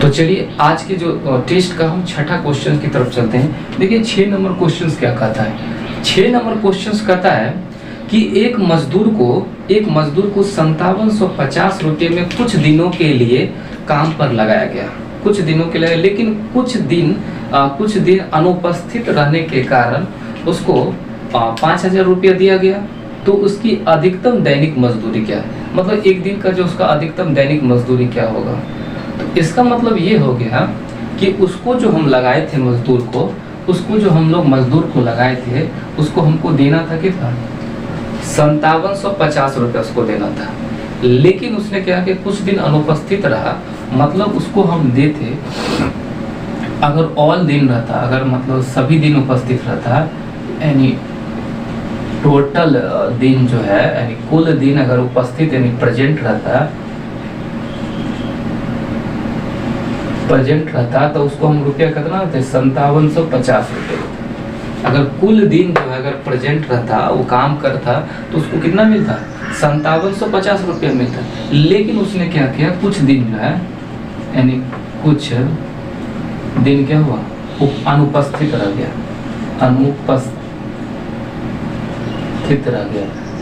तो चलिए आज के जो टेस्ट का हम छठा क्वेश्चन की तरफ चलते हैं। देखिए 6 नंबर क्वेश्चन क्या कहता है। 6 नंबर क्वेश्चन कहता है कि एक मजदूर को 5750 रुपये में कुछ दिनों के लिए काम पर लगाया गया, कुछ दिनों के लिए, लेकिन कुछ दिन अनुपस्थित रहने के कारण उसको 5000 रुपया दिया गया। तो उसकी अधिकतम दैनिक मजदूरी क्या है, मतलब एक दिन का जो उसका अधिकतम दैनिक मजदूरी क्या होगा। तो इसका मतलब ये हो गया कि उसको जो हम लगाए थे मजदूर को, उसको जो हम लोग मजदूर को लगाए थे उसको हमको देना था कितना, 5750 रुपये उसको देना था। लेकिन उसने क्या कि कुछ दिन अनुपस्थित रहा, मतलब उसको हम देते, अगर ऑल दिन रहता, अगर मतलब सभी दिन उपस्थित रहता, यानी टोटल दिन जो है यानी कुल दिन अगर उपस्थित यानी प्रेजेंट रहता तो उसको हम रुपया कितना होते, 5750 रुपये। अगर कुल दिन जो है अगर प्रेजेंट रहता, वो काम करता, तो उसको कितना मिलता, 5750 रुपया मिलता। लेकिन उसने क्या किया, कुछ दिन जो है यानी कुछ दिन क्या हुआ, अनुपस्थित रह गया,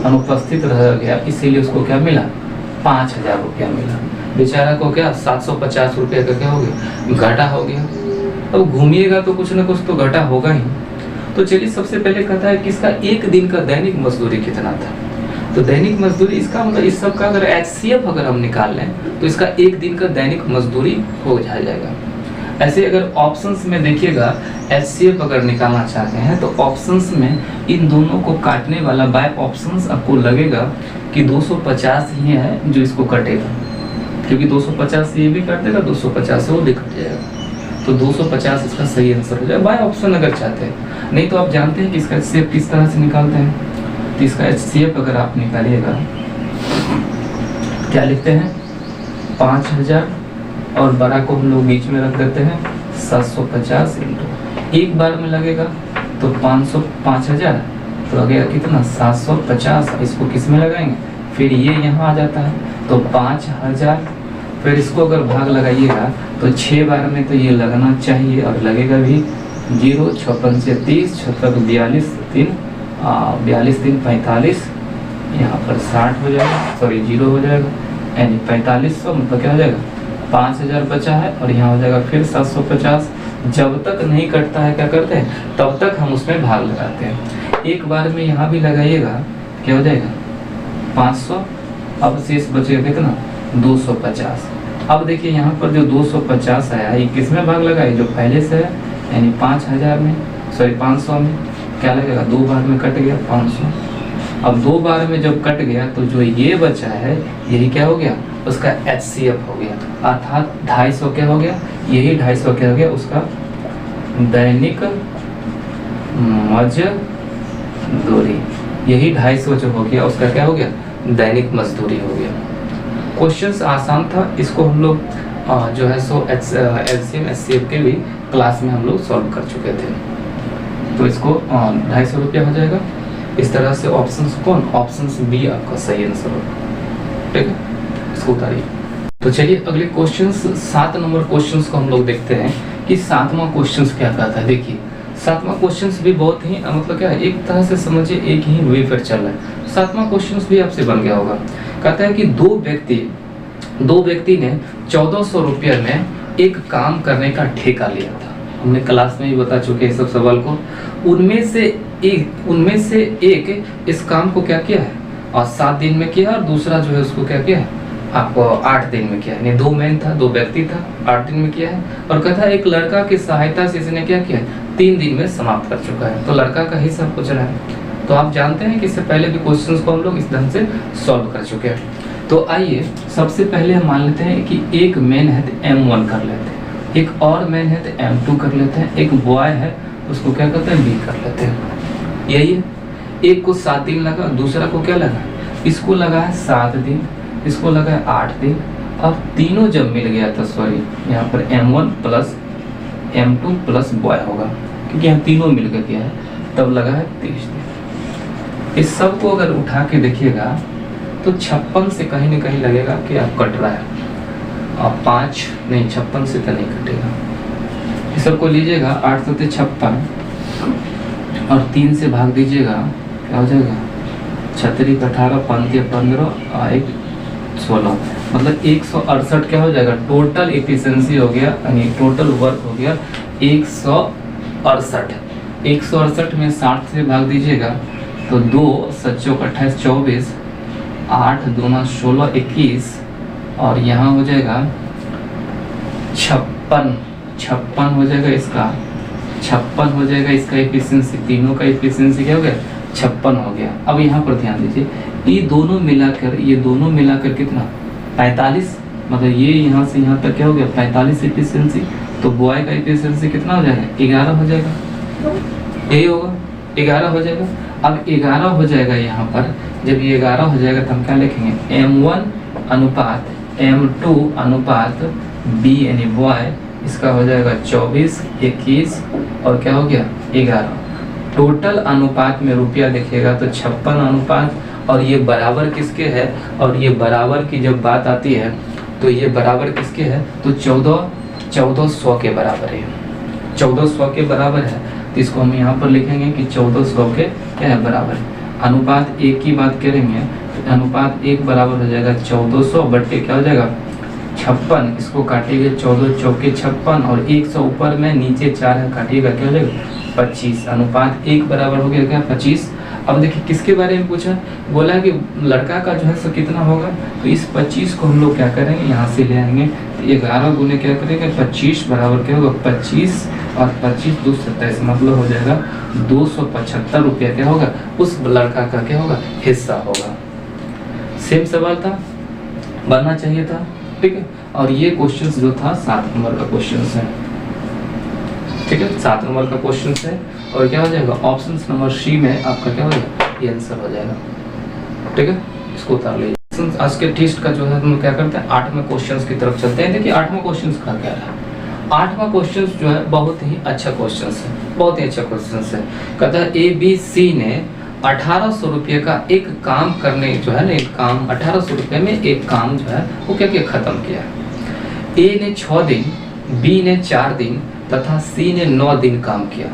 अनुपस्थित रह गया, इसीलिए उसको क्या मिला, 5000 रुपया मिला। बेचारा को क्या 750 रुपये का क्या हो गया, घाटा हो गया। अब घूमिएगा तो कुछ ना कुछ तो घाटा होगा ही। तो चलिए सबसे पहले कहता है कि इसका एक दिन का दैनिक मजदूरी कितना था। तो दैनिक मजदूरी इसका मतलब इस सब का अगर HCF अगर हम निकाल लें तो इसका एक दिन का दैनिक मजदूरी हो जाएगा। ऐसे अगर ऑप्शंस में देखिएगा HCF अगर निकालना चाहते हैं तो ऑप्शंस में इन दोनों को काटने वाला बाय ऑप्शंस आपको लगेगा कि 250 ही है जो इसको कटेगा, क्योंकि 250 से ये भी काट देगा, 250 से वो भी कट जाएगा। तो 250 इसका सही आंसर हो जाएगा बाय ऑप्शन अगर चाहते हैं। नहीं तो आप जानते हैं कि इसका HCF किस तरह से निकालते हैं। तो इसका HCF अगर आप निकालिएगा क्या लिखते हैं, 5000 और बड़ा को हम लोग बीच में रख देते हैं 750 इंटू एक बार में लगेगा तो 5000 तो लगेगा कितना 750। इसको किस में लगाएंगे, फिर ये यहाँ आ जाता है तो 5000, फिर इसको अगर भाग लगाइएगा तो 6 बार में तो ये लगना चाहिए और लगेगा भी 0, 56 से 30, 56 42, 3 45, यहाँ पर 60 हो जाएगा, सॉरी 0 हो जाएगा, यानी 4500 मतलब क्या हो जाएगा 5000 बचा है, और यहाँ हो जाएगा फिर 750। जब तक नहीं कटता है क्या करते हैं, तब तक हम उसमें भाग लगाते हैं। एक बार में यहाँ भी लगाइएगा क्या हो जाएगा 500, अब शेष बचेगा कितना 250। अब देखिए यहाँ पर जो 250 आया ये किस में भाग लगा है, जो पहले से है यानी 5000 में, सॉरी 500 में क्या लगेगा, 2 बार में कट गया 500। अब 2 बार में जब कट गया तो जो ये बचा है यही क्या हो गया, उसका HCF हो गया, अर्थात 250 क्या हो गया, यही 250 क्या हो गया, उसका दैनिक मजदूरी। यही 250 जो हो गया उसका क्या हो गया, दैनिक मजदूरी हो गया। क्वेश्चंस आसान था, इसको हम लोग जो है सो LCM HCF के भी क्लास में हम लोग सॉल्व कर चुके थे। तो इसको 250 रुपया हो जाएगा। इस तरह से ऑप्शंस बी आपका सही आंसर होगा। ठीक है, इसको उतारिए। तो चलिए अगले क्वेश्चंस 7 नंबर क्वेश्चंस को हम लोग देखते हैं कि 7वां क्वेश्चंस क्या कहता है। देखिए 7वां क्वेश्चंस भी बहुत ही मतलब क्या है, एक तरह से समझिए एक ही वे पर चल रहा है। 7वां क्वेश्चंस भी आपसे बन गया होगा। कहता है कि दो व्यक्ति ने 1400 रुपये में एक काम करने का ठेका लिया था। हमने क्लास में भी बता चुके हैं सब सवाल को। उनमें से एक इस काम को क्या किया है और 7 दिन में किया, और दूसरा जो है उसको क्या किया है आपको 8 दिन में किया है। यानी 2 मैन था, 2 व्यक्ति था, 8 दिन में किया है। और कहता है एक लड़का की सहायता से इसने क्या किया है 3 दिन में समाप्त कर चुका है। तो लड़का का हिस्सा पूछ रहा है। तो आप जानते हैं कि इससे पहले भी क्वेश्चंस को हम लोग इस ढंग से सॉल्व कर चुके हैं। तो आइए सबसे पहले हम मान लेते हैं कि एक मैन है तो M1 कर लेते हैं, एक और मैन है तो M2 कर लेते हैं, एक बॉय है उसको क्या करते हैं B कर लेते हैं। यही है, एक को 7 दिन लगा, दूसरा को क्या लगा, इसको लगा है 7 दिन, इसको लगा है 8 दिन। अब तीनों जब मिल गया था, सॉरी यहाँ पर M1 plus M2 plus boy होगा, क्योंकि यहाँ तीनों मिल गया है, तब लगा है 30 दिन। इस सब को अगर उठा के देखिएगा तो 56 से कहीं न कहीं लगेगा कि आप कट रहा है। 5 नहीं 56 से तो नहीं कटेगा, इस सबको लीजिएगा 8 सत्ते 56 और 3 से भाग दीजिएगा, क्या हो जाएगा 36 18 5 15 और 1 16, मतलब 168 क्या हो जाएगा, टोटल एफिशिएंसी हो गया, यानी टोटल वर्क हो गया 168। 168 में 60 से भाग दीजिएगा तो 2 7 28 24 8 2 16 21 और यहाँ हो जाएगा 56 हो जाएगा इसका, 56 हो जाएगा इसका एफिशिएंसी, तीनों का एफिशिएंसी क्या हो गया 56 हो गया। अब यहाँ पर ध्यान दीजिए, ये दोनों मिलाकर कितना 45, मतलब ये यहाँ से यहाँ तक क्या हो गया 45 एफिशिएंसी, तो बॉय का एफिशिएंसी कितना हो जाएगा 11 हो जाएगा, यही होगा 11 हो जाएगा। अब 11 हो जाएगा, यहाँ पर जब ये 11 हो जाएगा तो हम क्या लिखेंगे M1 अनुपात M2 अनुपात B यानी बॉय, इसका हो जाएगा 24 21 और क्या हो गया 11। टोटल अनुपात में रुपया देखिएगा तो 56 अनुपात, और ये बराबर किसके है, और ये बराबर की जब बात आती है तो ये बराबर किसके है, तो 1400 के बराबर है, 1400 के बराबर है। तो इसको हम यहाँ पर लिखेंगे कि 1400 के क्या है बराबर है। अनुपात 1 की बात करेंगे तो अनुपात 1 बराबर हो जाएगा 1400 बट्टे क्या हो जाएगा 56, इसको काटिएगा 14 चौके 56 और 100 ऊपर में नीचे 4 है, काटिएगा क्या हो जाएगा 25, अनुपात 1 बराबर हो गया क्या 25। अब देखिए किसके बारे में पूछा, बोला कि लड़का का जो है सो कितना होगा, तो इस 25 को हम लोग क्या करेंगे यहाँ से ले आएंगे, तो 11 गुने क्या करेंगे 25 बराबर क्या होगा 25 और 25 2 27, मतलब हो जाएगा 275 रुपया क्या होगा उस लड़का का क्या होगा हिस्सा होगा। सेम सवाल था, बनना चाहिए था, ठीक है। और ये क्वेश्चन जो था 7 नंबर का क्वेश्चन है, ठीक है 7 नंबर का क्वेश्चन है। और क्या हो जाएगा ऑप्शन नंबर सी में आपका क्या हो जाएगा ये आंसर हो जाएगा, ठीक है। इसको उतार लीजिए। आज के टेस्ट का जो है हम क्या करते हैं 8वें क्वेश्चन की तरफ चलते हैं। देखिए 8वां क्वेश्चन का क्या है, 8वां क्वेश्चन जो है बहुत ही अच्छा क्वेश्चन है, बहुत ही अच्छा क्वेश्चन है। कहता है ABC ने 1800 रुपये का एक काम करने जो है ना, एक काम 1800 रुपये में एक काम जो है वो क्या क्या खत्म किया। A ने 6 दिन, B ने 4 दिन तथा C ने 9 दिन काम किया,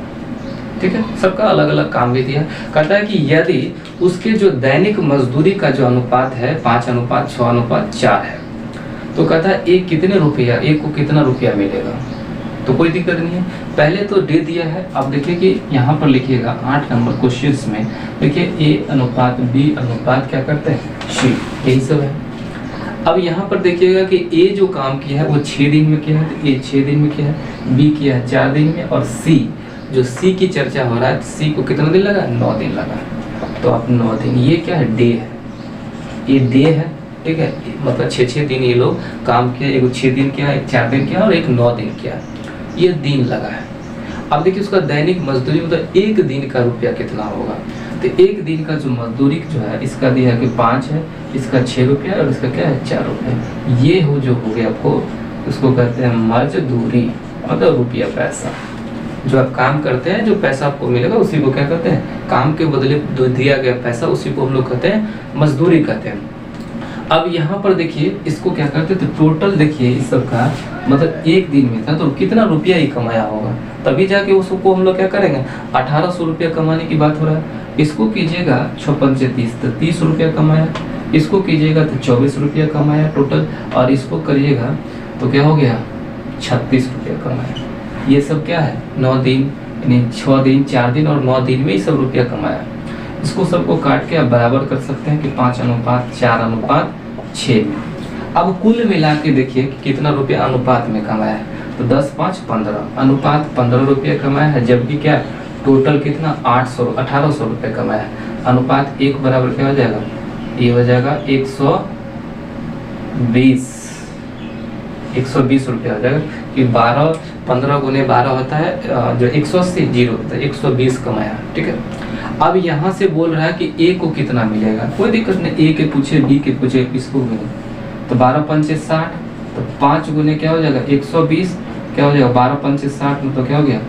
ठीक है। सबका अलग अलग काम भी दिया। कहता है कि यदि उसके जो दैनिक मजदूरी का जो अनुपात है 5:6:4 है, तो कहता है एक कितने रुपया, एक को कितना रुपया मिलेगा। तो कोई दिक्कत नहीं है, पहले तो दे दिया है। अब देखिए कि यहाँ पर लिखिएगा 8 नंबर क्वेश्चन में देखिए A अनुपात B अनुपात क्या करते हैं C, यही सब है। अब यहाँ पर देखिएगा कि A जो काम किया है वो 6 दिन में किया है, तो A 6 दिन में किया है, B किया है 4 दिन में, और C जो C की चर्चा हो रहा है C को कितना दिन लगा 9 दिन लगा। तो अब 9 दिन ये क्या है डे है, ये डे है, ठीक है। मतलब 6 दिन ये लोग काम किया, एक 6 दिन किया, एक 4 दिन किया और एक 9 दिन किया, ये दिन लगा है। अब देखिए उसका दैनिक मजदूरी मतलब एक दिन का रुपया कितना होगा। तो एक दिन का जो मजदूरी जो है इसका दिया है कि 5 है, इसका 6 रुपया और इसका क्या है 4 रुपये। ये हो जो हो गया आपको, उसको कहते हैं मजदूरी, मतलब रुपया पैसा। जो आप काम करते हैं जो पैसा आपको मिलेगा उसी को क्या कहते हैं, काम के बदले दिया गया पैसा, उसी को हम लोग कहते हैं मजदूरी कहते हैं। अब यहाँ पर देखिए इसको क्या करते थे, टोटल देखिए इस सब का मतलब एक दिन में था तो कितना रुपया ही कमाया होगा, तभी जाके उसको हम लोग क्या करेंगे 1800 रुपया कमाने की बात हो रहा है। इसको कीजिएगा 56 से 30 तो 30 रुपया कमाया, इसको कीजिएगा तो 24 रुपया कमाया टोटल, और इसको करिएगा तो क्या हो गया 36 रुपया कमाया। ये सब क्या है 9 दिन, यानी 6 दिन 4 दिन और 9 दिन में ही सब रुपया कमाया। इसको सबको काट के आप बराबर कर सकते हैं कि 5:4:6। अब कुल मिला के देखिए कि कितना रुपया अनुपात में कमाया है, तो 10 5 15 अनुपात 15 रुपया कमाया है, जबकि क्या टोटल कितना 1800 रुपये कमाया है। अनुपात 1 बराबर क्या हो जाएगा, ये हो जाएगा 120 रुपया हो जाएगा कि 15 गुने 12 होता है जो 180 जीरो होता है 120 कमाया, ठीक है। अब यहाँ से बोल रहा है कि A को कितना मिलेगा, कोई दिक्कत नहीं, A के पूछे B के पूछे किसको मिले, तो 12 5 60, तो 5 गुने क्या हो जाएगा 120, क्या हो जाएगा 12 5 60 में तो क्या हो गया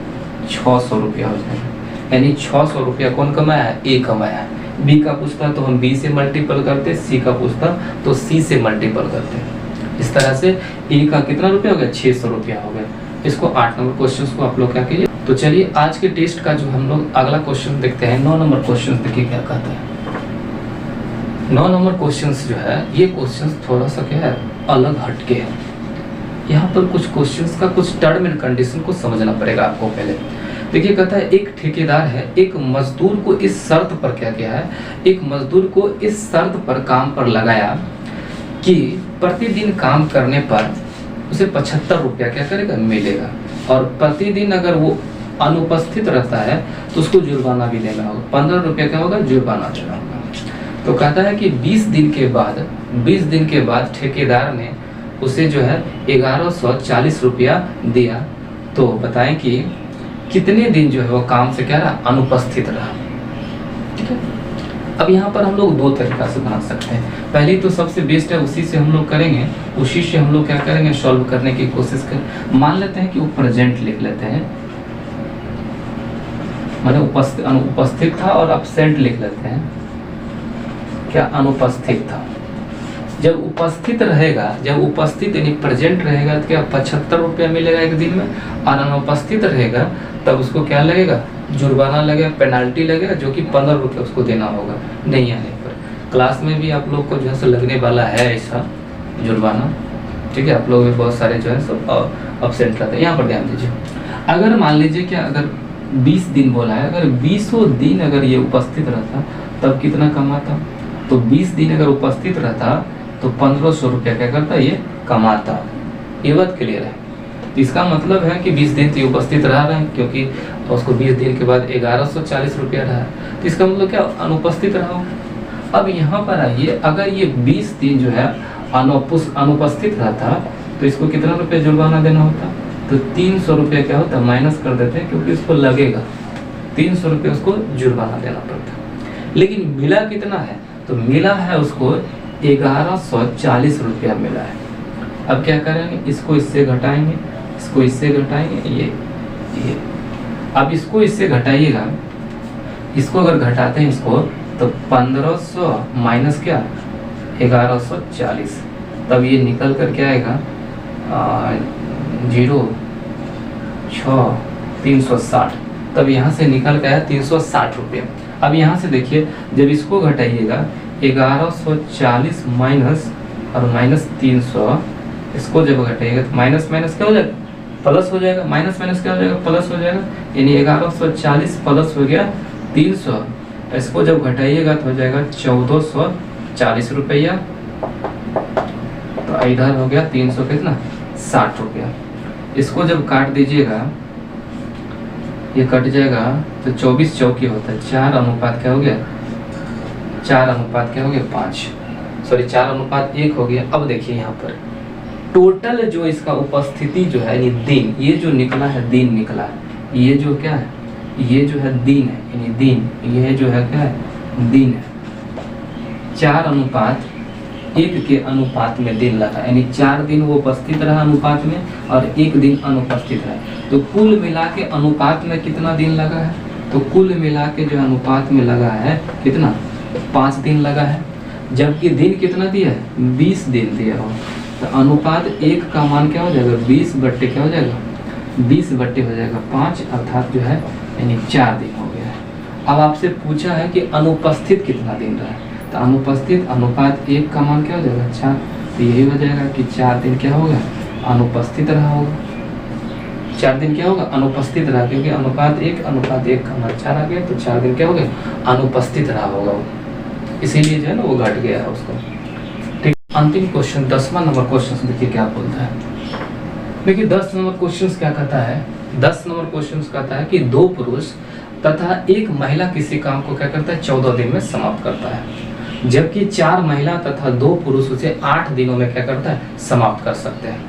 600 रुपया हो जाएगा। यानी 600 रुपया कौन कमाया है, A कमाया है। B का पूछता तो हम B से मल्टीपल करते, C का पूछता तो C से मल्टीपल करते, इस तरह से ए का कितना रुपया हो गया, 600 रुपया हो गया। इसको 8 नंबर क्वेश्चन को आप लोग क्या कीजिए। तो चलिए आज के टेस्ट का जो हम लोग अगला क्वेश्चन देखते हैं, 9 नंबर क्वेश्चन देखिए क्या कहता है। 9 नंबर क्वेश्चन जो है, ये क्वेश्चन थोड़ा सा क्या है, अलग हटके है। यहाँ पर कुछ क्वेश्चंस का कुछ टर्म एंड कंडीशन को समझना पड़ेगा आपको पहले। देखिए कहता है एक ठेकेदार है, एक मजदूर को इस शर्त पर क्या किया है, एक मजदूर को इस शर्त पर काम पर लगाया कि प्रतिदिन काम करने पर उसे 75 रुपया क्या करेगा, मिलेगा, और प्रतिदिन अगर वो अनुपस्थित रहता है तो उसको जुर्माना भी देना होगा, 15 रुपया क्या होगा, जुर्माना देना होगा। तो कहता है कि 20 दिन के बाद ठेकेदार ने उसे जो है 1140 रुपया दिया। तो बताएं कि कितने दिन जो है वो काम से क्या रहा, अनुपस्थित रहा। ठीक है, अब यहाँ पर हम लोग 2 तरीका से बना सकते हैं। पहली तो सबसे बेस्ट है, उसी से हम लोग करेंगे, उसी से हम लोग क्या करेंगे, सॉल्व करने की कोशिश कर। मान लेते हैं कि वो प्रेजेंट लिख लेते हैं, माने उपस्थित था, और एब्सेंट लिख लेते हैं, क्या अनुपस्थित था। जब उपस्थित रहेगा, जब उपस्थित यानी प्रेजेंट रहेगा तो क्या 75 रुपया मिलेगा एक दिन में, और अनुपस्थित रहेगा तब उसको क्या लगेगा, जुर्माना लगेगा, पेनाल्टी लगेगा, जो कि 15 रुपये उसको देना होगा नहीं आने पर। क्लास में भी आप लोग को जो है लगने वाला है ऐसा जुर्माना। ठीक है, आप लोग भी बहुत सारे जो है सब एब्सेंट रहते हैं। यहाँ पर ध्यान दीजिए, अगर मान लीजिए क्या, अगर 20 दिन बोला है, अगर 20 दिन अगर ये उपस्थित रहता तब कितना कमाता, तो 20 दिन अगर उपस्थित रहता तो 1500 रुपया क्या करता, ये कमाता। ये बात क्लियर है। तो इसका मतलब है कि 20 दिन तो उपस्थित रहा है, क्योंकि उसको 20 दिन के बाद 1140 रुपया रहा, तो इसका मतलब क्या, अनुपस्थित रहा। अब यहाँ पर आइए, अगर ये 20 दिन जो है अनुपस्थित रहता तो इसको कितना रुपया जुर्माना देना होता, तो 300 रुपया क्या होता, माइनस कर देते हैं, क्योंकि उसको लगेगा 300 रुपया उसको जुर्माना देना पड़ता। लेकिन मिला कितना है, तो मिला है उसको 1140 रुपया मिला है। अब क्या करेंगे, इसको इससे घटाएंगे, इसको इससे घटाएंगे, ये अब इसको इससे घटाइएगा, इसको अगर घटाते हैं इसको, तो 1500 माइनस क्या 1140, तब ये निकल कर क्या आएगा 0,6,360, तब यहाँ से निकल के आया 360 रुपये। अब यहाँ से देखिए, जब इसको घटाइएगा 1140 माइनस और माइनस 300, इसको जब घटाइएगा तो माइनस माइनस क्या हो जाएगा, प्लस हो जाएगा, माइनस माइनस क्या हो जाएगा, प्लस हो जाएगा, यानी 1140 प्लस हो गया 300। इसको जब घटाइएगा तो हो जाएगा 1440 रुपया, तो इधर हो गया 300 कितना 60 रुपया। इसको जब काट दीजिएगा, ये कट जाएगा तो 24 चौकी होता है, 4 अनुपात क्या हो गया, 4 अनुपात क्या हो गया 5, सॉरी 4 अनुपात 1 हो गया। अब देखिए यहाँ पर टोटल जो इसका उपस्थिति जो है, यानी दिन, ये जो निकला है दिन निकला है, ये जो क्या है, ये जो है दिन है, यानी दिन, ये जो है क्या है, दिन है। 4 अनुपात 1 के अनुपात में दिन लगा, यानी 4 दिन वो उपस्थित रहा अनुपात में और 1 दिन अनुपस्थित रहा, तो कुल मिला के अनुपात में कितना दिन लगा है, तो कुल मिला के जो अनुपात में लगा है कितना 5 दिन लगा है, जबकि दिन कितना दिया है 20 दिन दिया हो, तो अनुपात 1 का मान क्या हो जाएगा 20 बट्टे क्या हो जाएगा 20 बट्टे हो जाएगा 5, अर्थात जो है यानी 4 दिन हो गया है। अब आपसे पूछा है कि अनुपस्थित कितना दिन रहा है, तो अनुपस्थित अनुपात 1 का मान क्या हो जाएगा 4, तो यही हो जाएगा कि 4 दिन क्या होगा अनुपस्थित रहा होगा, 4 दिन क्या होगा अनुपस्थित रहा, क्योंकि अनुपात 1 का मान 4 आ गया, तो 4 दिन क्या हो गया अनुपस्थित रहा होगा वो, इसीलिए जो है ना वो घट गया है उसको। ठीक, अंतिम क्वेश्चन 10वां नंबर क्वेश्चन देखिए क्या बोलता है। देखिए 10 नंबर क्वेश्चन क्या कहता है, 10 नंबर क्वेश्चन कहता है कि 2 पुरुष तथा 1 महिला किसी काम को क्या करता है 14 दिन में समाप्त करता है, जबकि 4 महिला तथा 2 पुरुष उसे 8 दिनों में क्या करता है समाप्त कर सकते हैं।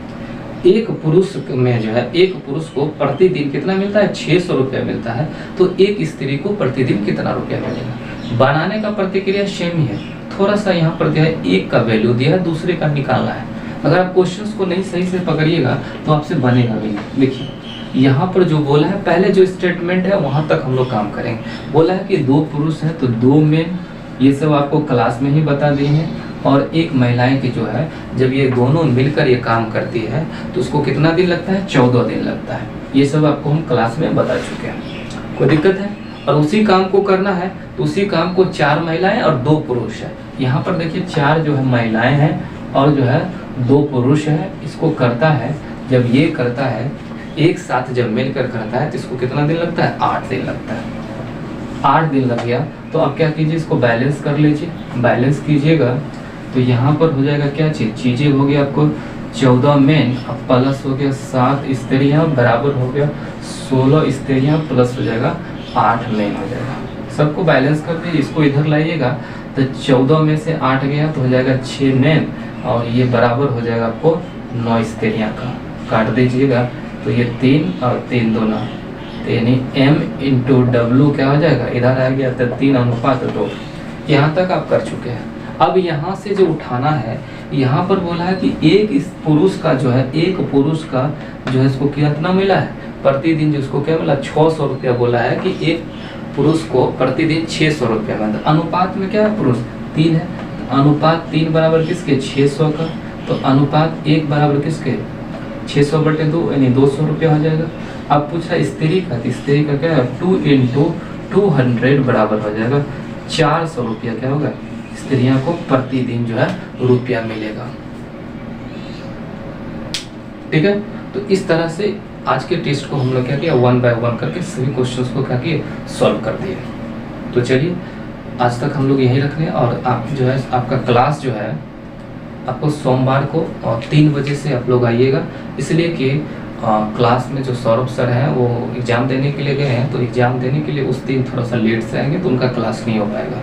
एक पुरुष में जो है, एक पुरुष को प्रतिदिन कितना मिलता है 600 रुपया मिलता है, तो एक स्त्री को प्रतिदिन कितना रुपया मिलेगा। बनाने का प्रतिक्रिया सेम ही है, थोड़ा सा यहाँ पर जो है एक का वैल्यू दिया है, दूसरे का निकालना है। अगर आप क्वेश्चंस को नहीं सही से पकड़िएगा तो आपसे बनेगा भी नहीं। देखिए यहाँ पर जो बोला है, पहले जो स्टेटमेंट है वहां तक हम लोग काम करेंगे। बोला है कि 2 पुरुष हैं तो 2 में, ये सब आपको क्लास में ही बता दिए हैं। और एक महिलाएं की जो है, जब ये दोनों मिलकर ये काम करती है तो उसको कितना दिन लगता है? 14 दिन लगता है। ये सब आपको हम क्लास में बता चुके हैं, कोई दिक्कत है? और उसी काम को करना है तो उसी काम को 4 महिलाएं और 2 पुरुष है। यहाँ पर देखिए 4 जो है महिलाएं हैं और जो है 2 पुरुष है। इसको करता है, जब ये करता है एक साथ जब मिलकर करता है तो इसको कितना दिन लगता है? 8 दिन लगता है। 8 दिन लग गया तो अब क्या कीजिए, इसको बैलेंस कर लीजिए। बैलेंस कीजिएगा तो यहाँ पर हो जाएगा क्या चीज़ें हो गया आपको 14 मेन, अब प्लस हो गया 7 स्त्रियाँ बराबर हो गया 16 स्त्रियाँ प्लस हो जाएगा 8 मेन हो जाएगा। सबको बैलेंस कर दीजिए, इसको इधर लाइएगा तो 14 में से 8 गया तो हो जाएगा 6 मेन और ये बराबर हो जाएगा आपको 9 स्त्रियाँ का। काट दीजिएगा तो ये 3 और 3 2 9, यानी m इंटू डब्लू क्या हो जाएगा? इधर आ गया तो 3:2। यहाँ तक आप कर चुके हैं। अब यहाँ से जो उठाना है, यहाँ पर बोला है कि एक इस पुरुष का जो है, एक पुरुष का जो है इसको कितना मिला है प्रतिदिन, जो इसको क्या मिला 600 रुपया बोला है कि एक पुरुष को प्रतिदिन 600 रुपया मिलता है। अनुपात में क्या है? पुरुष 3 है, अनुपात 3 बराबर किसके? 600 का। तो अनुपात 1 बराबर किसके? 600/2 यानी 200 रुपया हो जाएगा। अब पूछा स्त्री का, तो स्त्री का क्या है? 2 × 200 बराबर हो जाएगा 400 रुपया क्या होगा? स्त्रियां को प्रतिदिन जो है रुपया मिलेगा। ठीक है, तो इस तरह से आज के टेस्ट को हम लोग क्या किया, 1 बाय 1 करके सभी क्वेश्चंस को क्या किए, सॉल्व कर दिए। तो चलिए आज तक हम लोग यही रख रहे हैं। और आप जो है आपका क्लास जो है आपको सोमवार को 3 बजे से आप लोग आइएगा, इसलिए कि क्लास में जो सौरभ सर हैं वो एग्ज़ाम देने के लिए गए हैं, तो एग्ज़ाम देने के लिए उस दिन थोड़ा सा लेट से आएंगे तो उनका क्लास नहीं हो पाएगा।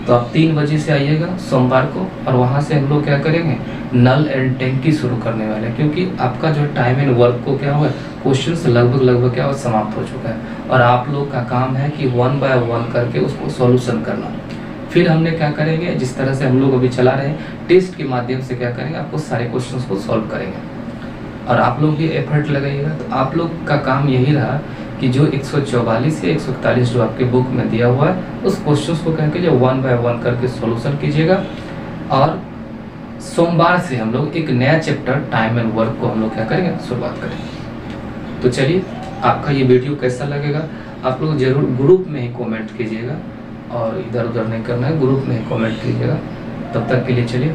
तो आप 3 बजे से आइएगा सोमवार को, और वहाँ से हम लोग क्या करेंगे, नल एंड टैंकी शुरू करने वाले हैं। क्योंकि आपका जो टाइम एंड वर्क को क्या हुआ, क्वेश्चंस लगभग क्या हुआ, समाप्त हो चुका है। और आप लोग का काम है कि 1 बाय 1 करके उसको सॉल्यूशन करना। फिर हमने क्या करेंगे, जिस तरह से हम लोग अभी चला रहे हैं टेस्ट के माध्यम से क्या करेंगे, आपको सारे क्वेश्चंस को सॉल्व करेंगे। और आप लोग भी एफर्ट लगाइएगा। तो आप लोग का काम यही रहा कि जो 144 या 141 जो आपके बुक में दिया हुआ है उस क्वेश्चंस को क्या कीजिए, 1 बाय 1 करके सॉल्यूशन कीजिएगा। और सोमवार से हम लोग एक नया चैप्टर टाइम एंड वर्क को हम लोग क्या करेंगे, शुरुआत करेंगे। तो चलिए, आपका ये वीडियो कैसा लगेगा आप लोग जरूर ग्रुप में ही कमेंट कीजिएगा, और इधर उधर नहीं करना है, ग्रुप में ही कमेंट कीजिएगा। तब तक के लिए चलिए।